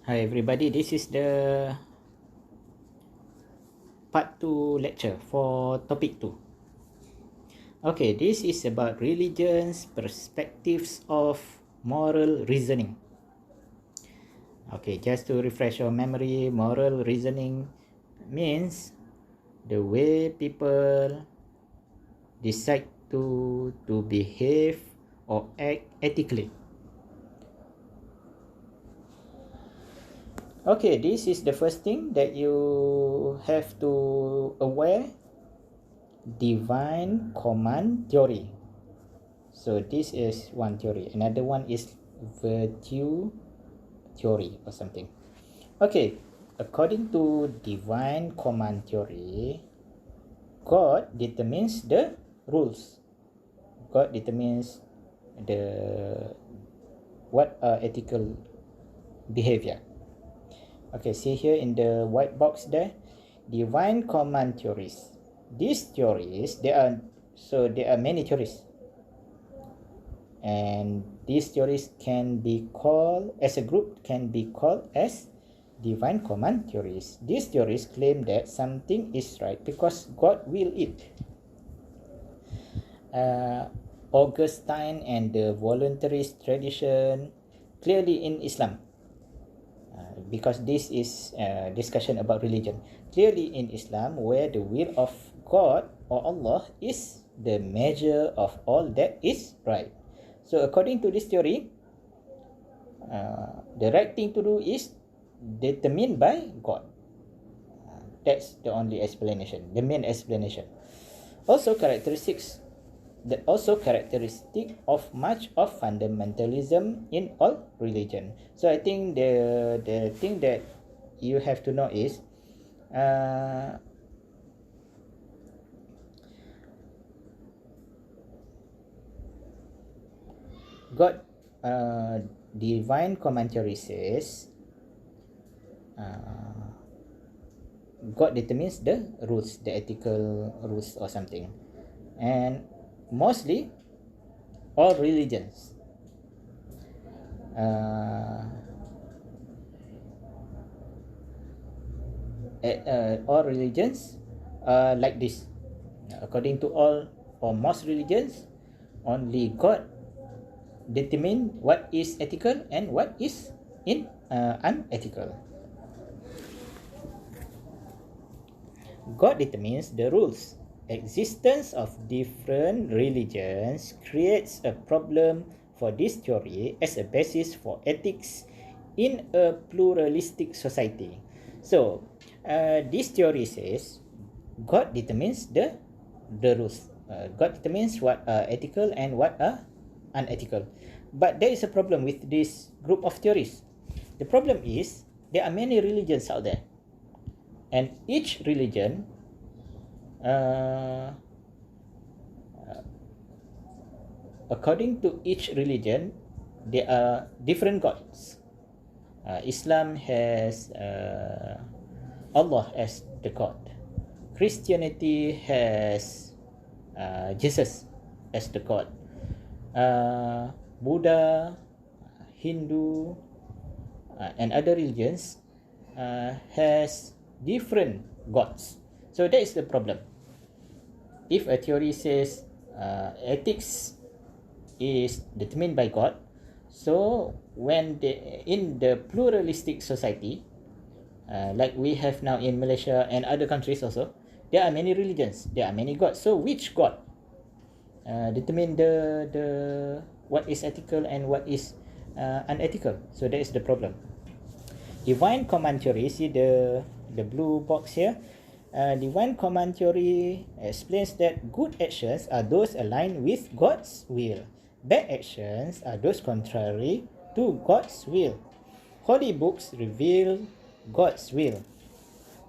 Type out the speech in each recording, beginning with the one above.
Hi everybody, this is the part 2 lecture for topic 2. Okay, this is about religion's perspectives of moral reasoning. Okay, just to refresh your memory, moral reasoning means the way people decide to behave or act ethically. Okay, this is the first thing that you have to aware. Divine command theory. So this is one theory. Another one is virtue theory or something. Okay, according to divine command theory, God determines the rules. God determines the what are ethical behavior. Okay, see here in the white box there, divine command theories. These theories, there are many theories, and these theories can be called as a group can be called as divine command theories. These theories claim that something is right because God will it. Augustine and the voluntarist tradition, clearly in Islam, because this is a discussion about religion. Clearly in Islam, where the will of God or Allah is the measure of all that is right. So according to this theory, the right thing to do is determined by God. That's the only explanation, the main explanation. Also characteristic of much of fundamentalism in all religion. So I think the thing that you have to know is God, divine commentary says God determines the rules, the ethical rules or something. And mostly all religions are like this. According to all or most religions, only God determine what is ethical and what is unethical. God determines the rules. Existence of different religions creates a problem for this theory as a basis for ethics in a pluralistic society. So, this theory says God determines the rules. God determines what are ethical and what are unethical. But there is a problem with this group of theories. The problem is there are many religions out there, and each religion according to each religion there are different gods. Islam has Allah as the God. Christianity has Jesus as the God. Buddha, Hindu, and other religions has different gods. So that is the problem. If a theory says ethics is determined by God, so when in the pluralistic society, like we have now in Malaysia and other countries also, there are many religions, there are many gods. So which God determine the what is ethical and what is unethical? So that is the problem. Divine command theory, see the blue box here. Divine command theory explains that good actions are those aligned with God's will. Bad actions are those contrary to God's will. Holy books reveal God's will.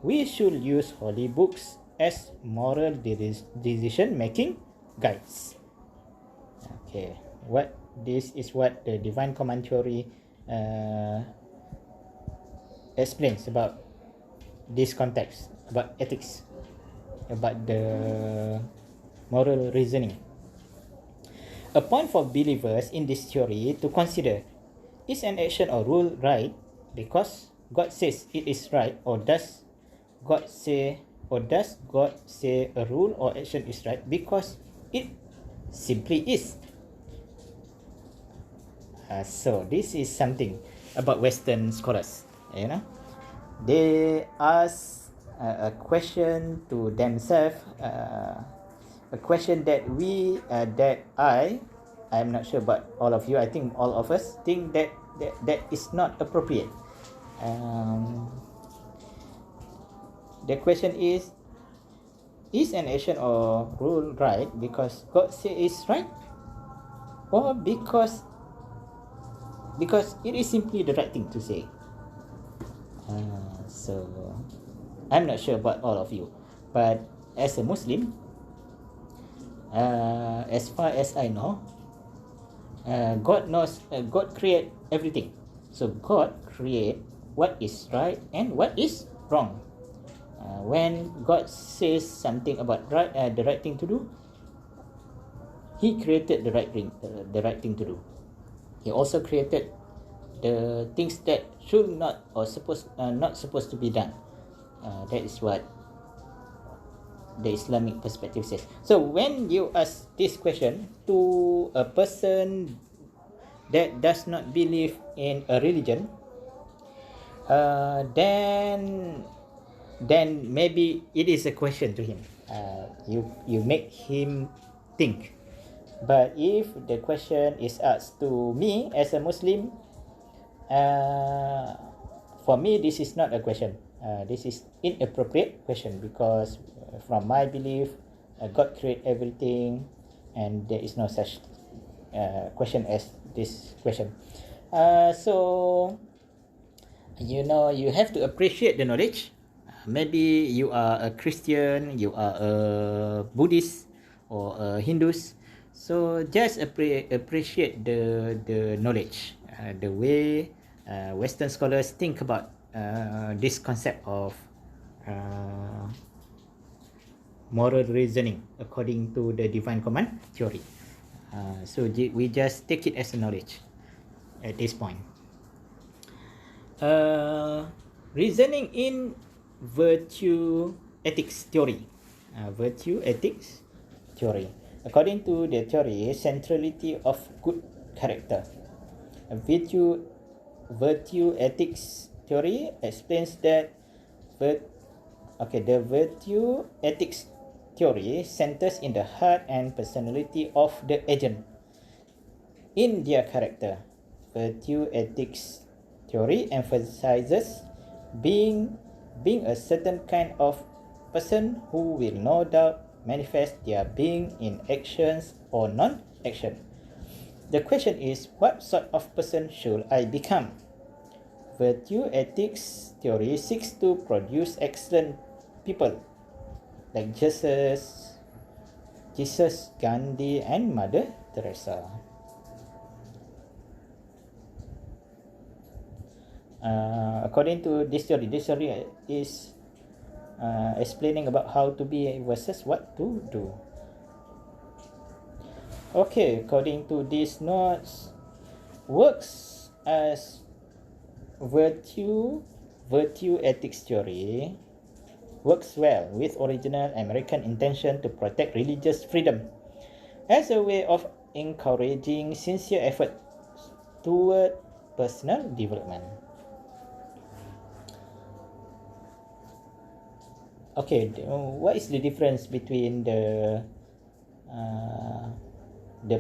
We should use holy books as moral decision-making guides. Okay, this is what the divine command theory explains about this context, about ethics, about the moral reasoning. A point for believers in this theory to consider: is an action or rule right because God says it is right, or does God say a rule or action is right because it simply is. So this is something about Western scholars. They ask a question to themselves, a question that I'm not sure about all of you. I think all of us think that is not appropriate. The question is an action or rule right because God says it's right, or because it is simply the right thing to say? So I'm not sure about all of you, but as a Muslim, as far as I know, God knows, God create everything. So God create what is right and what is wrong. When God says something about the right thing to do, He created the right thing to do. He also created the things that should not or not supposed to be done. That is what the Islamic perspective says. So when you ask this question to a person that does not believe in a religion, then maybe it is a question to him. You make him think. But if the question is asked to me as a Muslim, for me this is not a question. This is inappropriate question because from my belief, God create everything, and there is no such question as this question. So you have to appreciate the knowledge. Maybe you are a Christian, you are a Buddhist, or a Hindus. So just appreciate the knowledge, the way Western scholars think about this concept of moral reasoning according to the divine command theory. So we just take it as a knowledge at this point. Reasoning in virtue ethics theory. According to the theory, centrality of good character. Virtue ethics theory explains that the virtue ethics theory centers in the heart and personality of the agent in their character. Virtue ethics theory emphasizes being a certain kind of person who will no doubt manifest their being in actions or non-action. The question is, what sort of person should I become? Virtue ethics theory seeks to produce excellent people like Jesus, Gandhi, and Mother Teresa. According to this theory is explaining about how to be versus what to do. Okay, according to these notes, works as virtue ethics theory works well with original American intention to protect religious freedom as a way of encouraging sincere effort toward personal development. Okay, what is the difference between the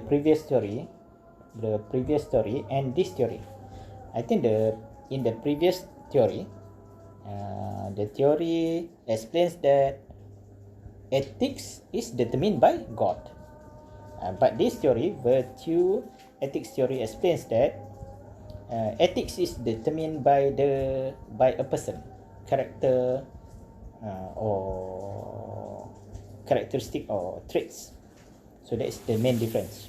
previous theory and this theory? I think in the previous theory, the theory explains that ethics is determined by God. But this theory, virtue ethics theory, explains that ethics is determined by a person, character, or characteristic or traits. So that is the main difference.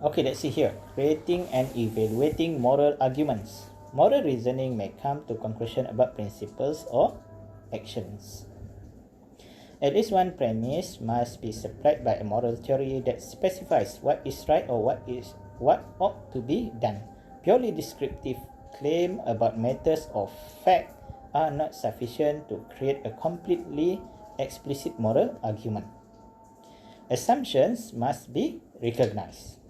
Okay, let's see here. Creating and evaluating moral arguments. Moral reasoning may come to conclusion about principles or actions. At least one premise must be supplied by a moral theory that specifies what is right or what ought to be done. purely descriptive claims about matters of fact are not sufficient to create a completely explicit moral argument. Assumptions must be recognized.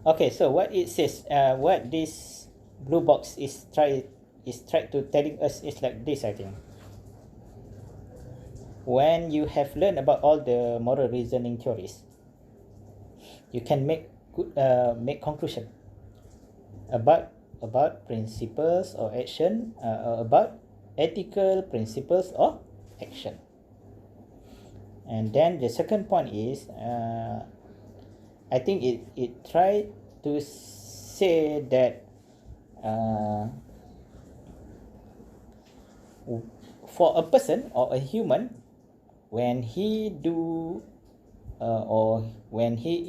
Okay, so what it says, what this blue box is tried to telling us is like this, I think. When you have learned about all the moral reasoning theories, you can make conclusion about principles or action, about ethical principles or action. And then the second point is, I think it tried to say that for a person or a human, when he do or when he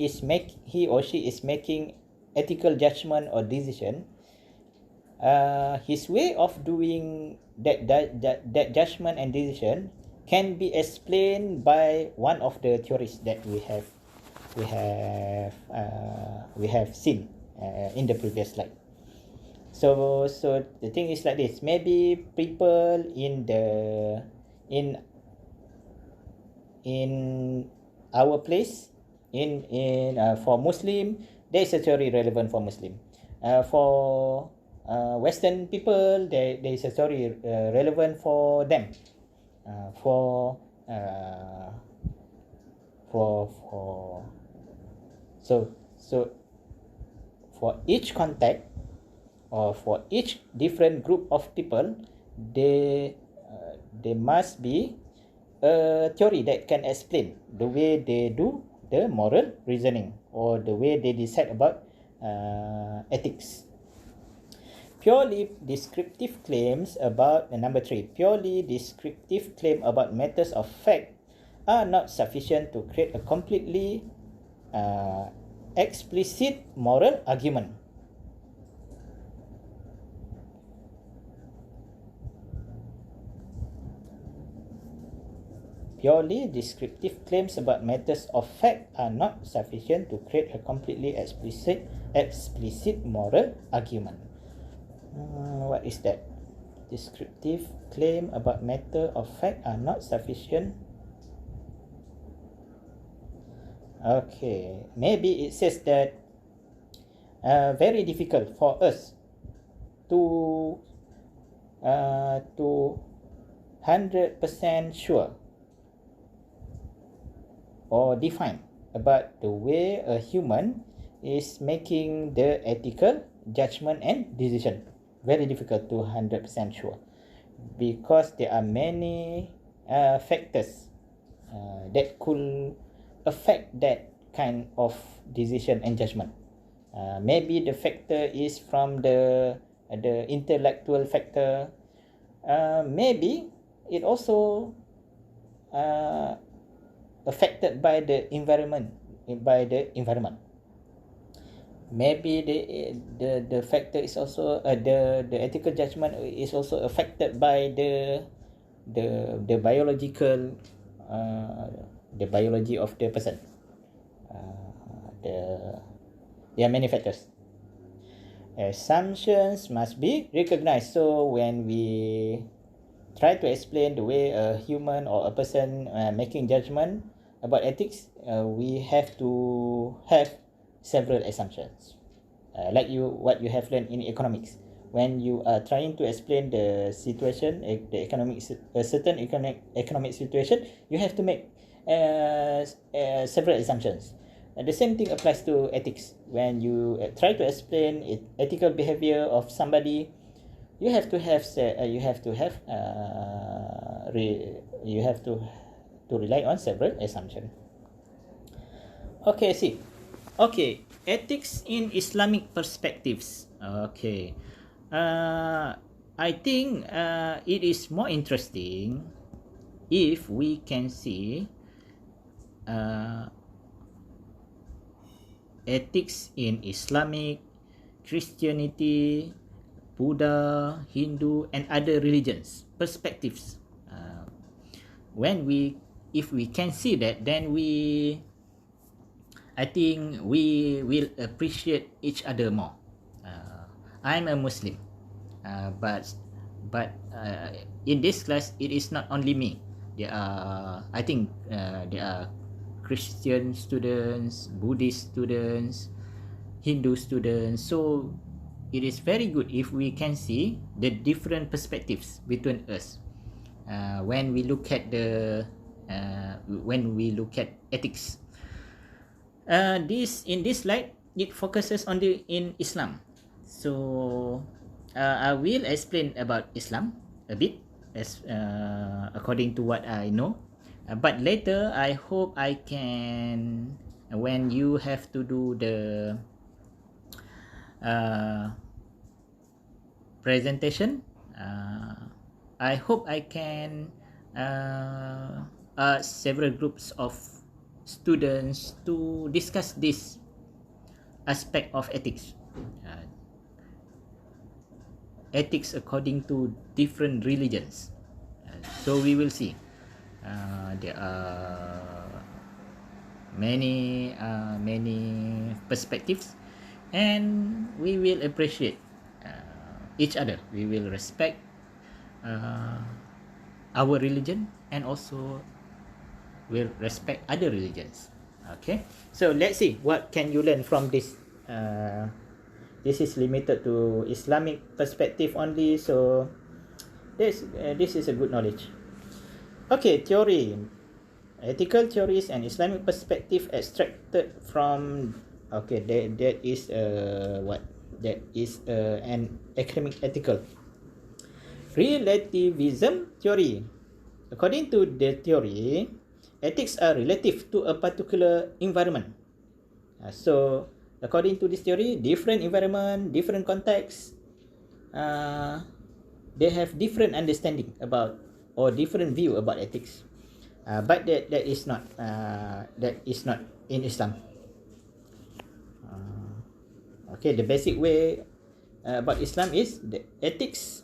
or she is making ethical judgment or decision, his way of doing that judgment and decision can be explained by one of the theories that we have seen in the previous slide. So the thing is like this. Maybe people in our place, for Muslim, there is a theory relevant for Muslim. For Western people, there is a theory relevant for them. So for each context or for each different group of people, there must be a theory that can explain the way they do the moral reasoning or the way they decide about ethics. Purely descriptive claims about number 3. Purely descriptive claim about matters of fact are not sufficient to create a completely explicit moral argument. Purely descriptive claims about matters of fact are not sufficient to create a completely explicit moral argument. What is that? Descriptive claim about matter of fact are not sufficient. Okay, maybe it says that very difficult for us to 100% sure or define about the way a human is making the ethical judgment and decision. Very difficult to 100% sure, because there are many factors that could affect that kind of decision and judgment. Maybe the factor is from the intellectual factor. Maybe it also affected by the environment. Maybe the factor is also the ethical judgment is also affected by the biological the biology of the person. There are many factors. Assumptions must be recognized. So when we try to explain the way a human or a person making judgment about ethics, we have to have several assumptions, like what you have learned in economics. When you are trying to explain the situation, a certain economic situation, you have to make several assumptions. The same thing applies to ethics. When you try to explain ethical behavior of somebody, you have to rely on several assumptions. Okay, see. Okay, ethics in Islamic perspectives. Okay. I think it is more interesting if we can see ethics in Islamic, Christianity, Buddha, Hindu, and other religions perspectives. If we can see that, then I think we will appreciate each other more. I'm a Muslim, but in this class it is not only me. I think there are Christian students, Buddhist students, Hindu students. So it is very good if we can see the different perspectives between us when we look at ethics. In this slide, it focuses on in Islam. So I will explain about Islam a bit as according to what I know. But later, I hope I can, when you have to do the presentation, I hope I can several groups of students to discuss this aspect of ethics. Ethics according to different religions. So we will see. There are many perspectives, and we will appreciate each other. We will respect our religion, and also will respect other religions. Okay, so let's see what can you learn from this. This is limited to Islamic perspective only, so this is a good knowledge. Okay, theory. Ethical theories and Islamic perspective extracted from. Okay, that is what? That is an academic article. Relativism theory. According to the theory, ethics are relative to a particular environment. So, according to this theory, different environment, different context, they have different understanding about or different view about ethics. But that is not in Islam. Okay, the basic way about Islam is the ethics.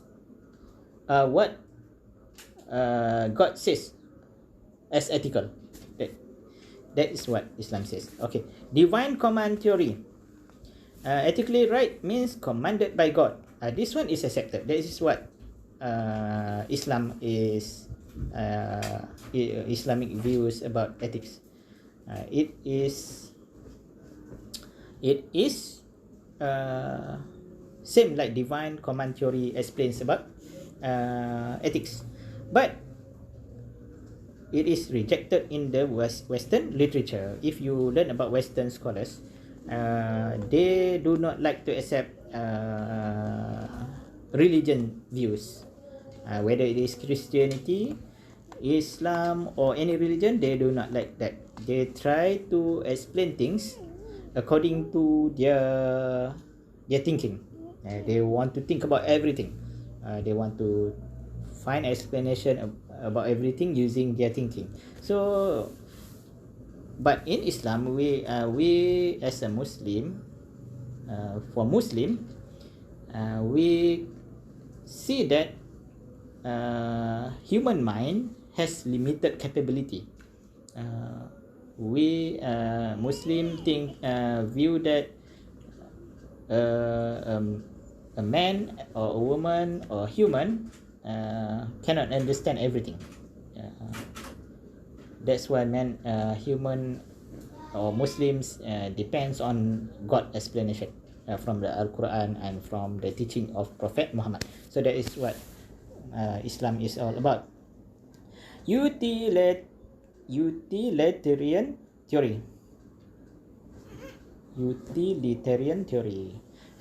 What God says as ethical. That is what Islam says. Okay, divine command theory. Ethically right means commanded by God. This one is accepted. That is what Islam is. Islamic views about ethics. It is same like divine command theory explains about ethics, but it is rejected in the Western literature. If you learn about Western scholars, they do not like to accept religion views, whether it is Christianity, Islam, or any religion. They do not like that. They try to explain things according to their thinking. They want to think about everything. They want to find explanation about everything using their thinking. So, but in Islam, we as a Muslim, for Muslim, we see that human mind has limited capability. We Muslim view that a man or a woman or a human cannot understand everything. That's why human or Muslims depends on God explanation from the Al-Quran and from the teaching of Prophet Muhammad. So that is what Islam is all about. Utilitarian theory.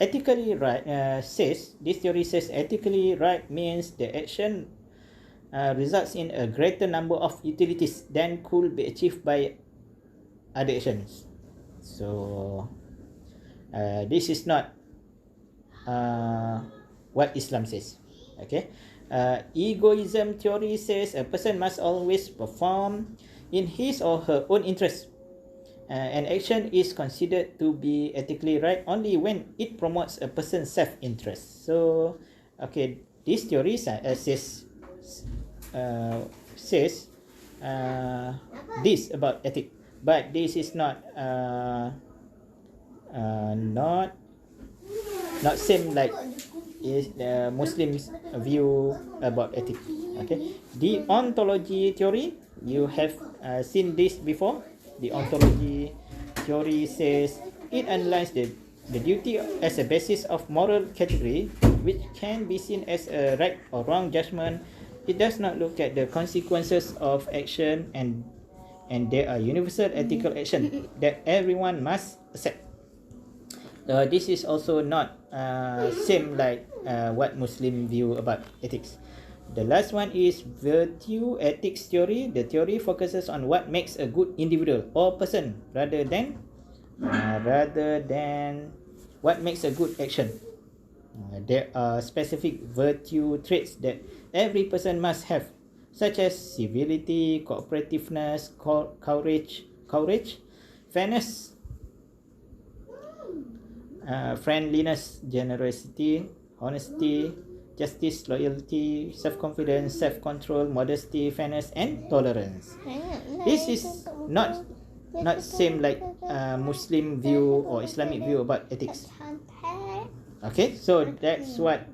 Ethically right says this theory says ethically right means the action results in a greater number of utilities than could be achieved by other actions. So This is not what Islam says. Okay. Egoism theory says a person must always perform in his or her own interest. An action is considered to be ethically right only when it promotes a person's self-interest. So, okay, this theory says this about ethic, but this is not same like is the Muslims' view about ethics. Okay, the ontology theory, you have seen this before. The ontology theory says it analyzes the duty as a basis of moral category, which can be seen as a right or wrong judgment. It does not look at the consequences of action, and there are universal ethical action that everyone must accept. This is also not same like what Muslim view about ethics. The last one is virtue ethics theory. The theory focuses on what makes a good individual or person rather than what makes a good action. There are specific virtue traits that every person must have, such as civility, cooperativeness, courage, fairness, friendliness, generosity, honesty, justice, loyalty, self-confidence, self-control, modesty, fairness, and tolerance. This is not same like Muslim view or Islamic view about ethics. Okay, so that's what.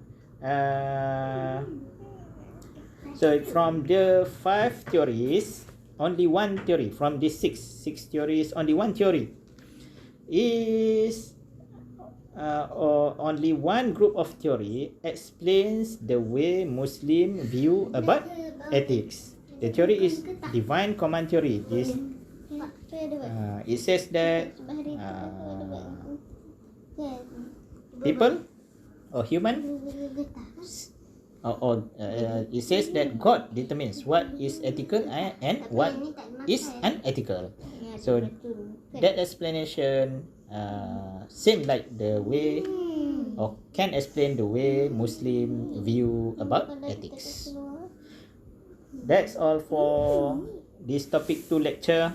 So from the 5 theories, only one theory from these six theories, only one theory is. Or only one group of theory explains the way Muslim view about ethics. The theory is divine command theory. This it says that people or human it says that God determines what is ethical and what is unethical. So that explanation same like the way or can explain the way Muslim view about ethics. That's all for this topic 2 lecture.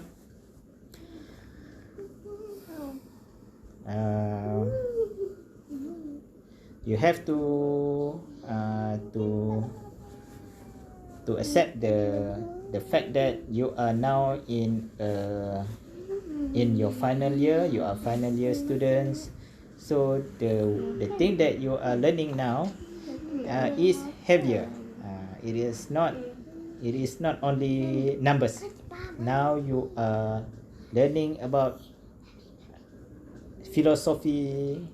You have to accept the fact that you are now in your final year. You are final year students, so the thing that you are learning now is heavier. It is not only numbers. Now you are learning about philosophy,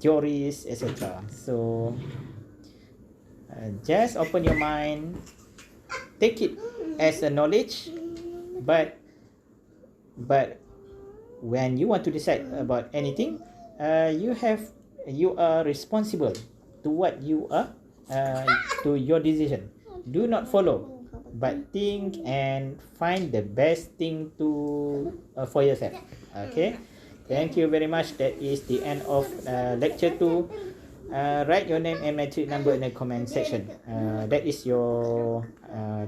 theories, etc. So just open your mind, take it as a knowledge, but when you want to decide about anything, you are responsible to what you are to your decision. Do not follow, but think and find the best thing to for yourself. Okay, thank you very much. That is the end of lecture 2. Write your name and matric number in the comment section. That is your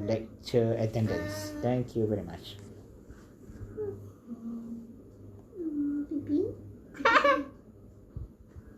lecture attendance. Thank you very much.